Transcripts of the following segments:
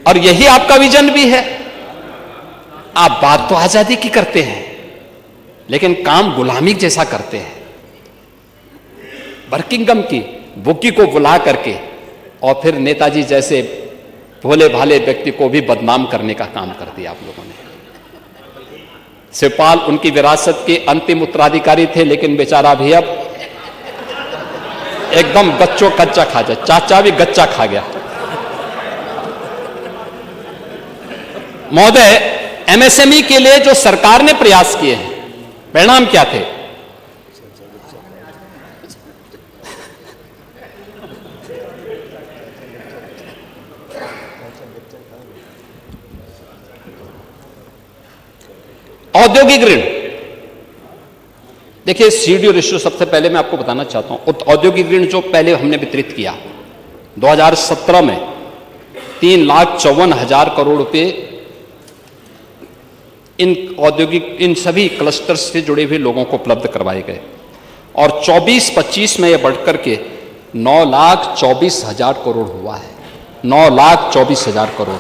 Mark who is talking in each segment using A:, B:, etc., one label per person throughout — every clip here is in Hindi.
A: और यही आपका विजन भी है। आप बात तो आजादी की करते हैं, लेकिन काम गुलामी जैसा करते हैं। बर्किंघम की बुकी को बुला करके और फिर नेताजी जैसे भोले भाले व्यक्ति को भी बदनाम करने का काम कर दिया आप लोगों ने। शिवपाल उनकी विरासत के अंतिम उत्तराधिकारी थे, लेकिन बेचारा भी अब एकदम गच्चो कच्चा खा जाए, चाचा भी गच्चा खा गया। महोदय, एमएसएमई के लिए जो सरकार ने प्रयास किए हैं, परिणाम क्या थे? औद्योगिक ऋण। देखिए, सीडीओ रेशियो सबसे पहले मैं आपको बताना चाहता हूं। औद्योगिक ऋण जो पहले हमने वितरित किया 2017 में 3,54,000 करोड़ रुपए इन सभी क्लस्टर्स से जुड़े हुए लोगों को उपलब्ध करवाए गए, और 24-25 में यह बढ़कर के 9,24,000 करोड़ हुआ है। 9,24,000 करोड़।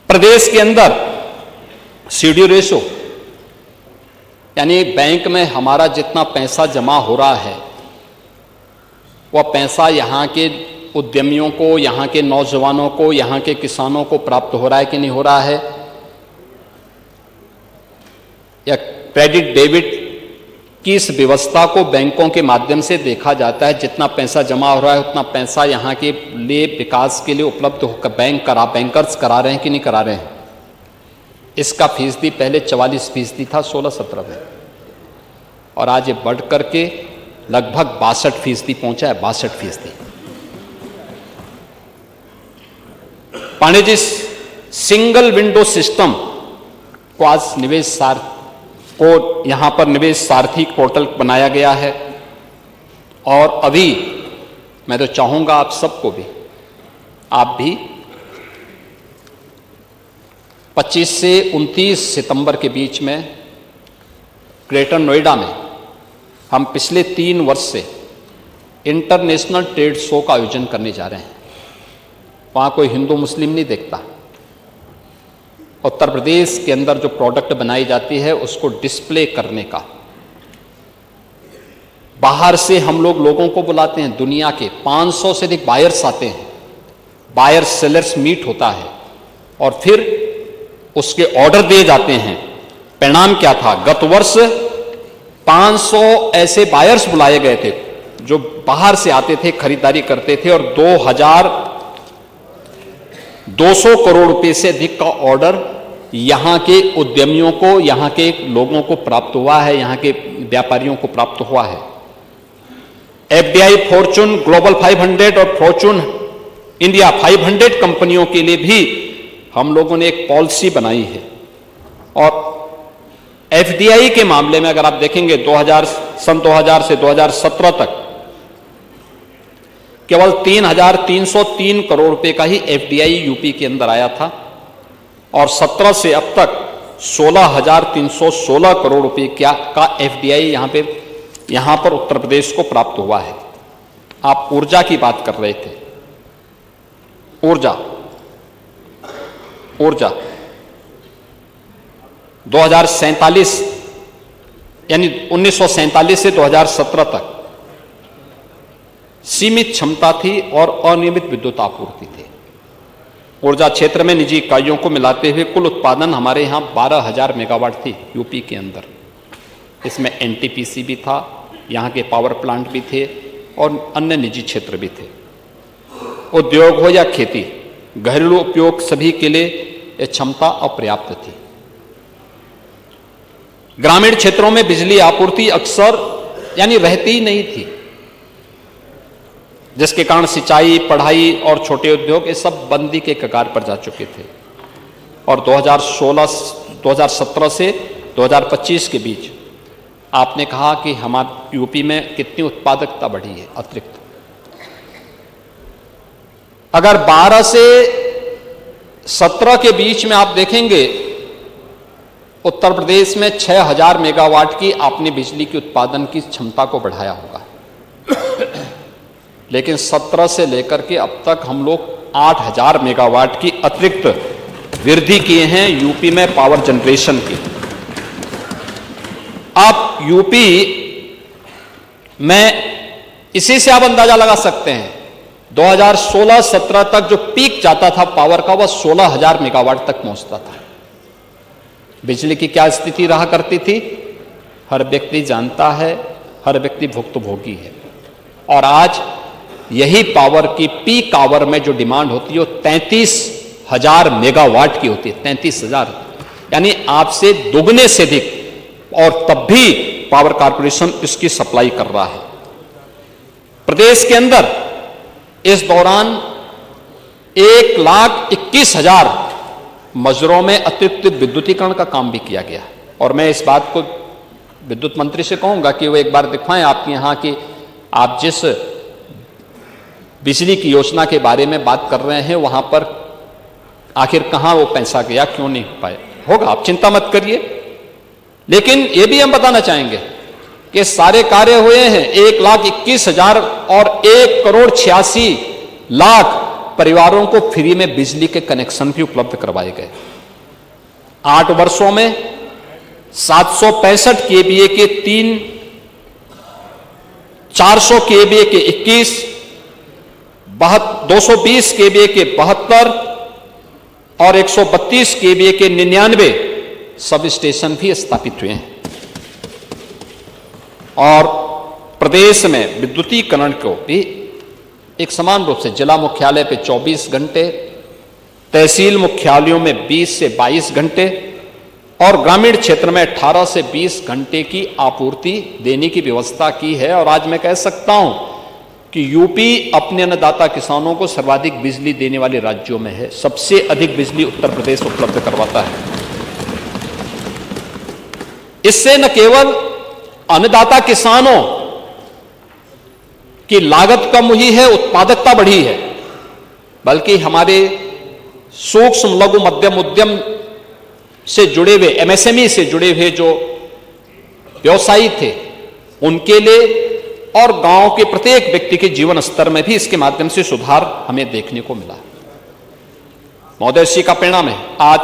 A: प्रदेश के अंदर सीडीओ रेशो यानी बैंक में हमारा जितना पैसा जमा हो रहा है, वह पैसा यहाँ के उद्यमियों को, यहाँ के नौजवानों को, यहाँ के किसानों को प्राप्त हो रहा है कि नहीं हो रहा है, या क्रेडिट डेबिट की इस व्यवस्था को बैंकों के माध्यम से देखा जाता है। जितना पैसा जमा हो रहा है उतना पैसा यहाँ के लिए विकास के लिए उपलब्ध होकर बैंकर्स करा रहे हैं कि नहीं करा रहे हैं। इसका फीसदी पहले 44% था 16-17 में, और आज ये बढ़ करके लगभग 62% पहुंचा है। 62%। Pandey ji, single window system को आज यहां पर निवेश सारथी पोर्टल बनाया गया है, और अभी मैं तो चाहूंगा आप सबको भी, आप भी 25 से 29 सितंबर के बीच में ग्रेटर नोएडा में हम पिछले 3 वर्ष से इंटरनेशनल ट्रेड शो का आयोजन करने जा रहे हैं। वहां कोई हिंदू मुस्लिम नहीं देखता। उत्तर प्रदेश के अंदर जो प्रोडक्ट बनाई जाती है उसको डिस्प्ले करने का, बाहर से हम लोगों को बुलाते हैं। दुनिया के 500 से अधिक बायर्स आते हैं। बायर सेलर्स मीट होता है, और फिर उसके ऑर्डर दिए जाते हैं। परिणाम क्या था? गत वर्ष 500 ऐसे बायर्स बुलाए गए थे जो बाहर से आते थे, खरीदारी करते थे, और 2,200 करोड़ रुपए से अधिक का ऑर्डर यहां के उद्यमियों को, यहां के लोगों को प्राप्त हुआ है, यहां के व्यापारियों को प्राप्त हुआ है। एफडीआई, फॉर्चून ग्लोबल 500 और फॉर्चून इंडिया 500 कंपनियों के लिए भी हम लोगों ने एक पॉलिसी बनाई है। और एफडीआई के मामले में अगर आप देखेंगे सन 2000 से 2017 तक केवल 3,303 करोड़ रुपए का ही एफडीआई यूपी के अंदर आया था, और 17 से अब तक 16,316 करोड़ रुपए का एफडीआई यहां पर उत्तर प्रदेश को प्राप्त हुआ है। आप ऊर्जा की बात कर रहे थे। ऊर्जा 2047 यानी 1947 से 2017 तक सीमित क्षमता थी और अनियमित विद्युत आपूर्ति थी। ऊर्जा क्षेत्र में निजी इकाइयों को मिलाते हुए कुल उत्पादन हमारे यहां 12,000 मेगावाट थी यूपी के अंदर। इसमें एनटीपीसी भी था, यहां के पावर प्लांट भी थे, और अन्य निजी क्षेत्र भी थे। उद्योग हो या खेती, घरेलू उपयोग सभी के लिए यह क्षमता अपर्याप्त थी। ग्रामीण क्षेत्रों में बिजली आपूर्ति अक्सर यानी रहती ही नहीं थी, जिसके कारण सिंचाई, पढ़ाई और छोटे उद्योग ये सब बंदी के कगार पर जा चुके थे। और 2017 से 2025 के बीच आपने कहा कि हमारे यूपी में कितनी उत्पादकता बढ़ी है अतिरिक्त। अगर 12 से 17 के बीच में आप देखेंगे, उत्तर प्रदेश में 6,000 मेगावाट की आपने बिजली की उत्पादन की क्षमता को बढ़ाया होगा। लेकिन 17 से लेकर के अब तक हम लोग 8000 मेगावाट की अतिरिक्त वृद्धि किए हैं यूपी में पावर जनरेशन की। आप यूपी में इसी से आप अंदाजा लगा सकते हैं 2016-17 तक जो पीक जाता था पावर का वह 16,000 मेगावाट तक पहुंचता था। बिजली की क्या स्थिति रहा करती थी हर व्यक्ति जानता है, हर व्यक्ति भुक्तभोगी है। और आज यही पावर की पीक आवर में जो डिमांड होती है वो 33,000 मेगावाट की होती है। 33,000 यानी आपसे दुगने से अधिक, और तब भी पावर कॉर्पोरेशन इसकी सप्लाई कर रहा है। प्रदेश के अंदर इस दौरान 1,21,000 मजरों में अतिरिक्त विद्युतीकरण का काम भी किया गया। और मैं इस बात को विद्युत मंत्री से कहूंगा कि वो एक बार दिखाएं आपके यहां कि आप जिस बिजली की योजना के बारे में बात कर रहे हैं वहां पर आखिर कहां वो पैसा गया, क्यों नहीं हो पाए। होगा, आप चिंता मत करिए। लेकिन ये भी हम बताना चाहेंगे कि सारे कार्य हुए हैं। 1,21,000 और 1,86,00,000 परिवारों को फ्री में बिजली के कनेक्शन भी उपलब्ध करवाए गए। 8 वर्षों में 765 केवीए के 3, 400 केवीए के 21, 220 केवीए के 72 और 132 केवीए के 99 सब स्टेशन भी स्थापित हुए हैं। और प्रदेश में विद्युतीकरण को भी एक समान रूप से जिला मुख्यालय पे 24 घंटे, तहसील मुख्यालयों में 20 से 22 घंटे और ग्रामीण क्षेत्र में 18 से 20 घंटे की आपूर्ति देने की व्यवस्था की है। और आज मैं कह सकता हूं कि यूपी अपने अन्नदाता किसानों को सर्वाधिक बिजली देने वाले राज्यों में है। सबसे अधिक बिजली उत्तर प्रदेश उपलब्ध करवाता है। इससे न केवल अन्नदाता किसानों की लागत कम हुई है, उत्पादकता बढ़ी है, बल्कि हमारे सूक्ष्म लघु मध्यम उद्यम से जुड़े हुए, एमएसएमई से जुड़े हुए जो व्यवसायी थे उनके लिए और गांव के प्रत्येक व्यक्ति के जीवन स्तर में भी इसके माध्यम से सुधार हमें देखने को मिला। महोदय, इसी का परिणाम है। आज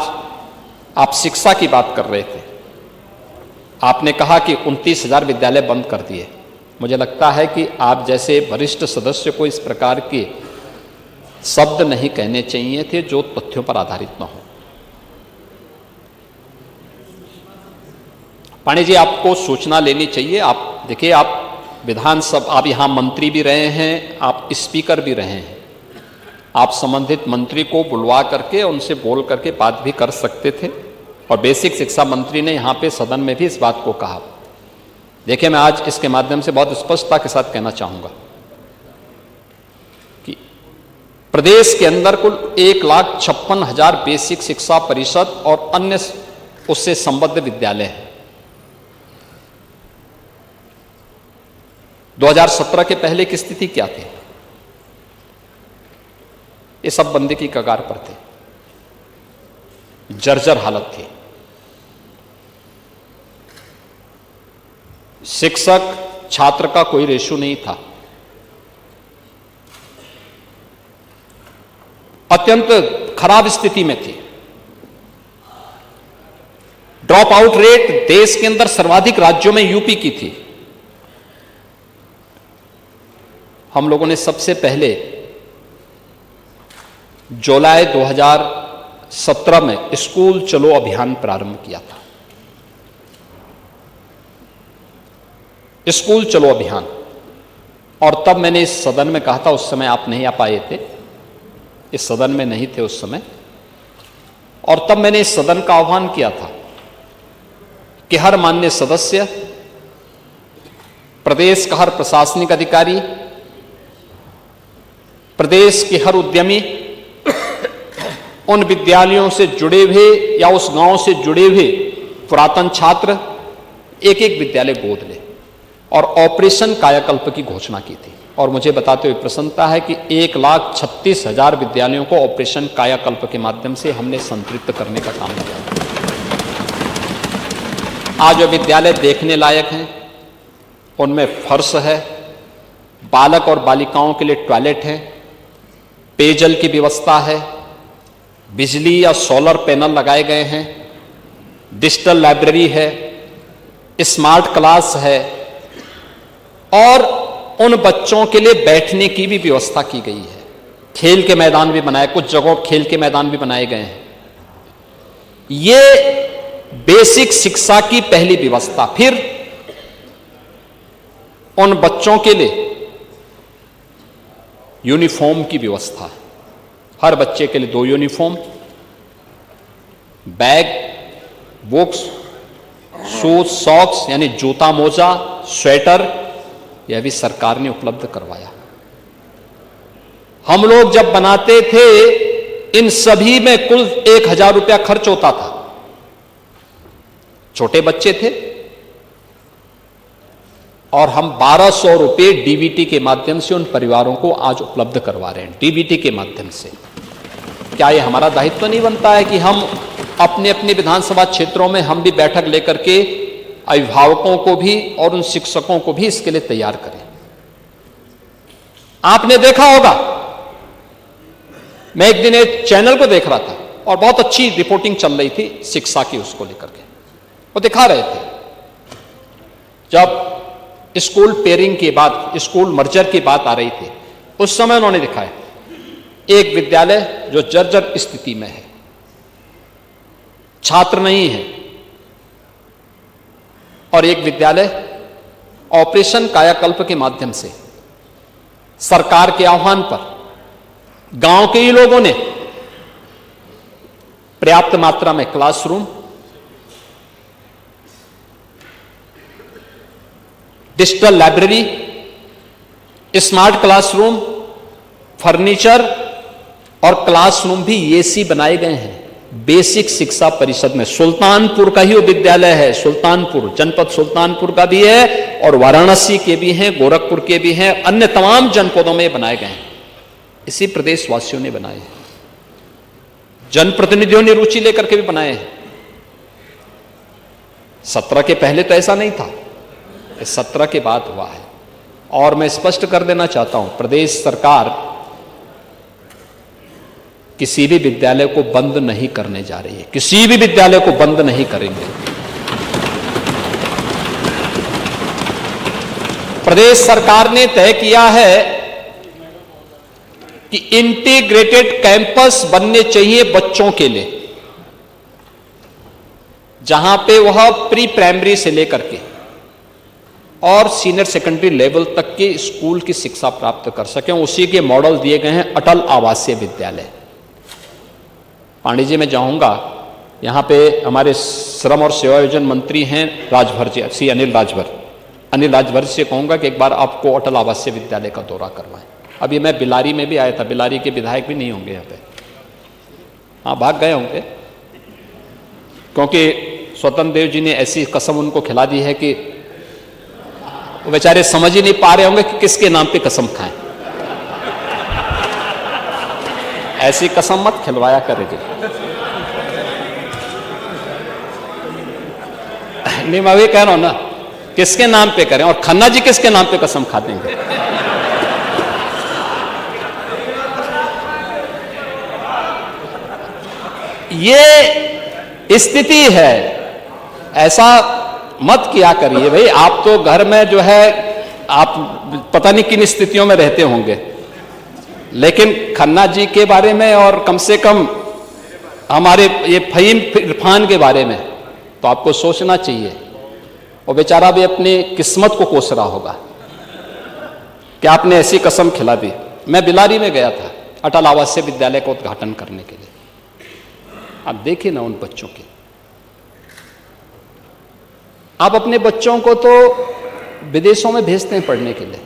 A: आप शिक्षा की बात कर रहे थे, आपने कहा कि 29,000 विद्यालय बंद कर दिए। मुझे लगता है कि आप जैसे वरिष्ठ सदस्य को इस प्रकार के शब्द नहीं कहने चाहिए थे जो तथ्यों पर आधारित न हो। पांडे जी, आपको सूचना लेनी चाहिए। आप देखिए, आप विधानसभा, आप यहां मंत्री भी रहे हैं, आप स्पीकर भी रहे हैं। आप संबंधित मंत्री को बुलवा करके उनसे बोल करके बात भी कर सकते थे। और बेसिक शिक्षा मंत्री ने यहां पे सदन में भी इस बात को कहा। देखिए, मैं आज इसके माध्यम से बहुत स्पष्टता के साथ कहना चाहूंगा कि प्रदेश के अंदर कुल 1,56,000 बेसिक शिक्षा परिषद और अन्य उससे संबद्ध विद्यालय हैं। 2017 के पहले की स्थिति क्या थी? ये सब बंदी की कगार पर थे, जर्जर हालत थी। शिक्षक छात्र का कोई रेशो नहीं था। अत्यंत खराब स्थिति में थी। ड्रॉप आउट रेट देश के अंदर सर्वाधिक राज्यों में यूपी की थी। हम लोगों ने सबसे पहले जुलाई 2017 में स्कूल चलो अभियान प्रारंभ किया था। स्कूल चलो अभियान, और तब मैंने इस सदन में कहा था, उस समय आप नहीं आ पाए थे, इस सदन में नहीं थे उस समय, और तब मैंने इस सदन का आह्वान किया था कि हर माननीय सदस्य, प्रदेश का हर प्रशासनिक अधिकारी, प्रदेश के हर उद्यमी उन विद्यालयों से जुड़े हुए या उस गांव से जुड़े हुए पुरातन छात्र एक एक विद्यालय गोद ले, और ऑपरेशन कायाकल्प की घोषणा की थी। और मुझे बताते हुए प्रसन्नता है कि 1,36,000 विद्यालयों को ऑपरेशन कायाकल्प के माध्यम से हमने संतृप्त करने का काम किया। आज जो विद्यालय देखने लायक हैं, उनमें फर्श है, बालक और बालिकाओं के लिए टॉयलेट है, पेयजल की व्यवस्था है, बिजली या सोलर पैनल लगाए गए हैं, डिजिटल लाइब्रेरी है, स्मार्ट क्लास है और उन बच्चों के लिए बैठने की भी व्यवस्था की गई है। खेल के मैदान भी बनाए, कुछ जगहों खेल के मैदान भी बनाए गए हैं। ये बेसिक शिक्षा की पहली व्यवस्था। फिर उन बच्चों के लिए यूनिफॉर्म की व्यवस्था है। हर बच्चे के लिए 2 uniform, bag, books, shoes, socks यानी जूता, मोजा, स्वेटर, यह भी सरकार ने उपलब्ध करवाया। हम लोग जब बनाते थे इन सभी में कुल 1000 रुपया खर्च होता था। छोटे बच्चे थे और हम 1200 रुपये डीबीटी के माध्यम से उन परिवारों को आज उपलब्ध करवा रहे हैं। डीबीटी के माध्यम से क्या ये हमारा दायित्व तो नहीं बनता है कि हम अपने अपने विधानसभा क्षेत्रों में हम भी बैठक लेकर के अभिभावकों को भी और उन शिक्षकों को भी इसके लिए तैयार करें। आपने देखा होगा, मैं एक दिन एक चैनल को देख रहा था और बहुत अच्छी रिपोर्टिंग चल रही थी शिक्षा की, उसको लेकर के वो दिखा रहे थे जब स्कूल पेयरिंग के बाद, स्कूल मर्जर की बात आ रही थी, उस समय उन्होंने दिखाया एक विद्यालय जो जर्जर स्थिति में है, छात्र नहीं है, और एक विद्यालय ऑपरेशन कायाकल्प के माध्यम से सरकार के आह्वान पर गांव के ही लोगों ने पर्याप्त मात्रा में classroom, digital library, smart classroom, furniture और क्लासरूम भी एसी बनाए गए हैं। बेसिक शिक्षा परिषद में सुल्तानपुर का ही विद्यालय है, सुल्तानपुर, जनपद सुल्तानपुर का भी है और वाराणसी के भी हैं, गोरखपुर के भी हैं, अन्य तमाम जनपदों में बनाए गए हैं। इसी प्रदेशवासियों ने बनाए हैं, जनप्रतिनिधियों ने रुचि लेकर के भी बनाए हैं। 17 के पहले तो ऐसा नहीं था, 17 के बाद हुआ है। और मैं स्पष्ट कर देना चाहता हूं, प्रदेश सरकार किसी भी विद्यालय को बंद नहीं करने जा रही है, किसी भी विद्यालय को बंद नहीं करेंगे। प्रदेश सरकार ने तय किया है कि इंटीग्रेटेड कैंपस बनने चाहिए बच्चों के लिए, जहां पे वह प्री प्राइमरी से लेकर के और सीनियर सेकेंडरी लेवल तक के स्कूल की शिक्षा प्राप्त कर सकें। उसी के मॉडल दिए गए हैं अटल आवासीय विद्यालय। पांडे जी, मैं जाऊंगा, यहां पे हमारे श्रम और सेवा योजन मंत्री हैं राजभर जी, श्री अनिल राजभर से कहूंगा कि एक बार आपको अटल आवासीय विद्यालय का दौरा करवाएं। अभी मैं बिलारी में भी आया था, बिलारी के विधायक भी नहीं होंगे यहाँ पे, हाँ भाग गए होंगे, क्योंकि स्वतंत्र देव जी ने ऐसी कसम उनको खिला दी है कि वो बेचारे समझ ही नहीं पा रहे होंगे कि किसके नाम पे कसम खाएं। ऐसी कसम मत खिलवाया करे जी। नहीं, मैं भी कह रहा हूं ना, किसके नाम पे करें, और खन्ना जी किसके नाम पे कसम खा देंगे। ये स्थिति है, ऐसा मत किया करिए भाई। आप तो घर में जो है, आप पता नहीं किन स्थितियों में रहते होंगे, लेकिन खन्ना जी के बारे में और कम से कम हमारे ये फहीम इरफान के बारे में तो आपको सोचना चाहिए। वो बेचारा भी अपनी किस्मत को कोस रहा होगा कि आपने ऐसी कसम खिला दी। मैं बिलारी में गया था अटल आवासीय विद्यालय का उद्घाटन करने के लिए। आप देखिए ना उन बच्चों के, आप अपने बच्चों को तो विदेशों में भेजते हैं पढ़ने के लिए,